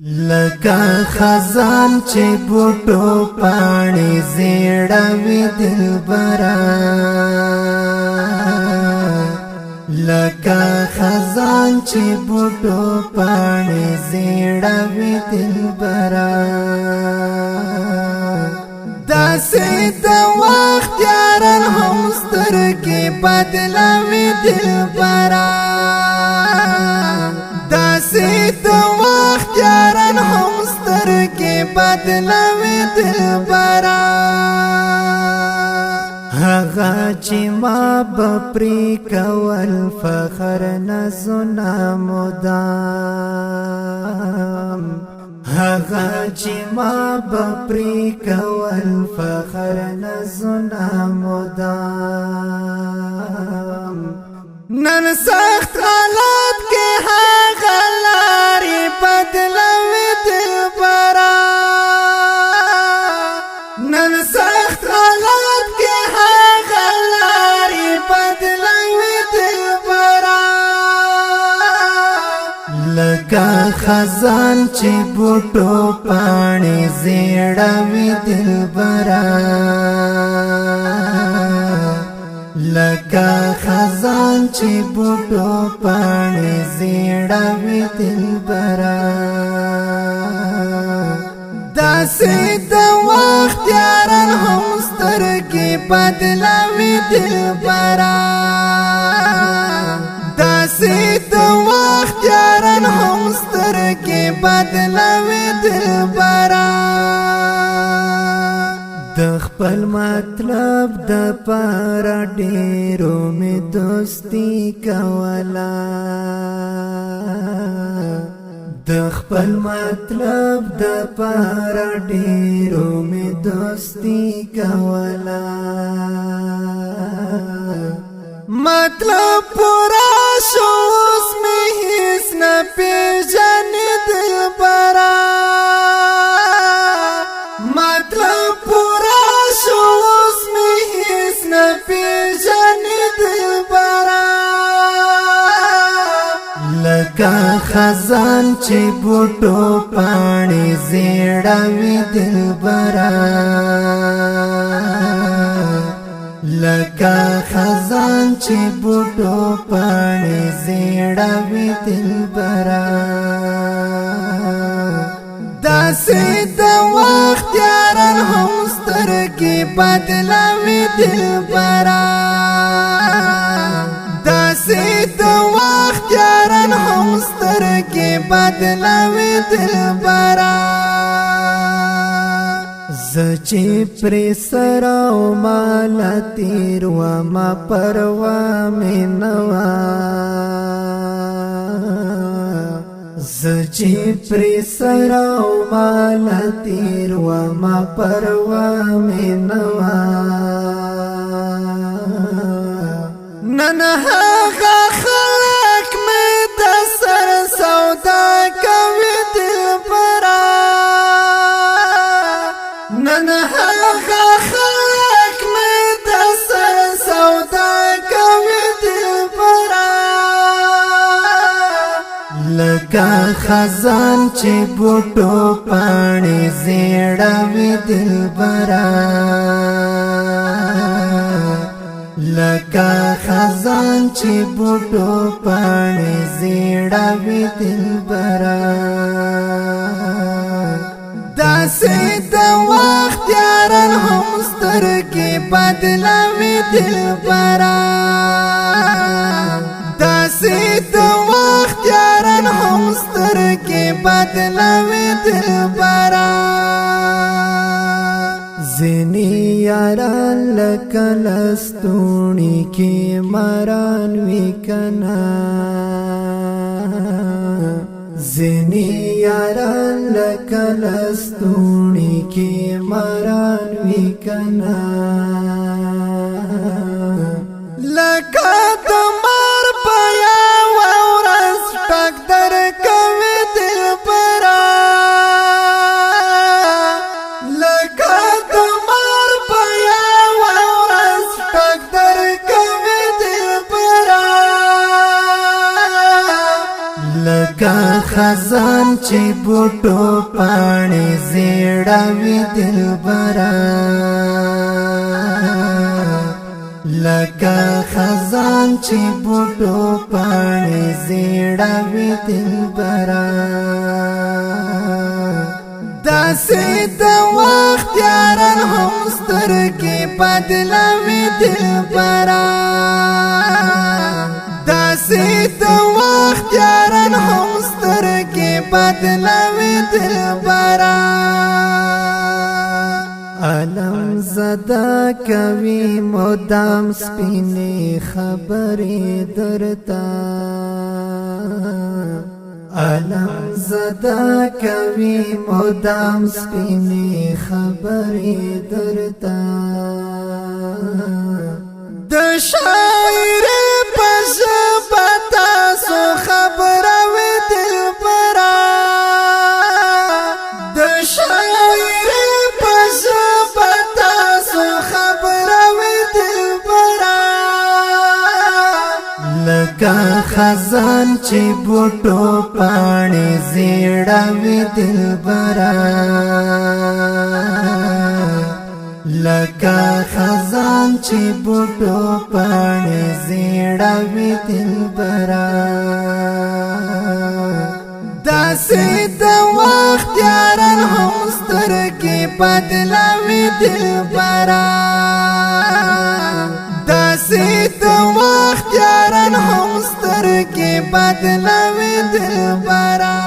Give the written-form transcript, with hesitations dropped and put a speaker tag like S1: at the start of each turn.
S1: لکه خزان چې بوټو پاڼې زیړوي دلبرا لکه خزان چې بوټو پاڼې زیړوي دلبرا داسې د وخت یاران هم سترګې بدلوي دلبرا داسې د وخت یاران هم سترګې بدلوي دلبرا هغه چې ما بپری کول فخر نزونه مدام هغه چې ما بپری کول فخر نزونه مدام نن سخت حالات کې هغه لارې بدلوي دلبرا نن سخت حالات کې هغه لارې بدلوي دلبرا لکه خزان چې بوټو پاڼې زیړوي دلبرا لکه خزان چې بوټو پاڼې زیړوي دلبرا داسې د وخت یاران هم سترګې بدلوي دلبرا داسې د وخت یاران هم سترګې بدلوي دلبرا د خپل مطلب د پر ډیرو می دوستی کولا د خپل مطلب د پر ډیرو می دوستی کولا مطلب پورا شو اوس می هیڅ نه پیژنې دلبرا مطلب پورا شو اوس می هیڅ نه پیژنې دلبرا لکه خزان چې بوټو پاڼې زیړوي دلبرا لکه خزان چې بوټو پاڼې زیړوي دلبرا داسې د وخت یاران هم سترګې بدلوي دلبرا داسې د وخت یاران هم سترګې بدلوي دلبرا زه چې پرې سره مال تیر وما پروا مې نه وه زه چې پرې سره مال تیر وما پروا مې نه وه نن هغه خلک مې د سر سودا کوي دلبرا نن هغه خلک مې د سر سودا کوي دلبرا لکه خزان چې بوټو پاڼې زیړوي دلبرا لکه خزان چې بوټو پاڼې زیړوي دلبرا داسې د وخت یاران هم سترګې بدلوي دلبرا داسې د وخت یاران هم سترګې بدلوي دلبرا ځینې یاران لکه لستوڼي کې ماران وي کنه ځینې یاران لکه لستوڼي کې ماران وي کنه لکه د مار په یوه ورځ ټک درکوي دلبرا لکه د مار په یوه ورځ ټک درکوي دلبرا لکه خزان چې بوټو بوټو پاڼې زیړوي دلبرا لکه خزان چې بوټو پاڼې زیړوي دلبرا داسې د وخت یاران هم سترګې بدلوي دلبرا داسې د وخت یاران هم سترګې بدلوي دلبرا علم زدا کوي مدام سپینې خبرې درته علم زدا کوي مدام سپینې خبرې درته د شاعر په ژبه تاسو خبروي دلبرا د شاعر په ژبه تاسو خبروي دلبرا لکه خزان چې بوټو پاڼې زیړوي دلبرا لکه خزان چې بوټو پاڼې زیړوي دلبرا داسې د وخت یاران هم سترګې بدلوي دلبرا داسې د وخت یاران هم سترګې بدلوي دلبرا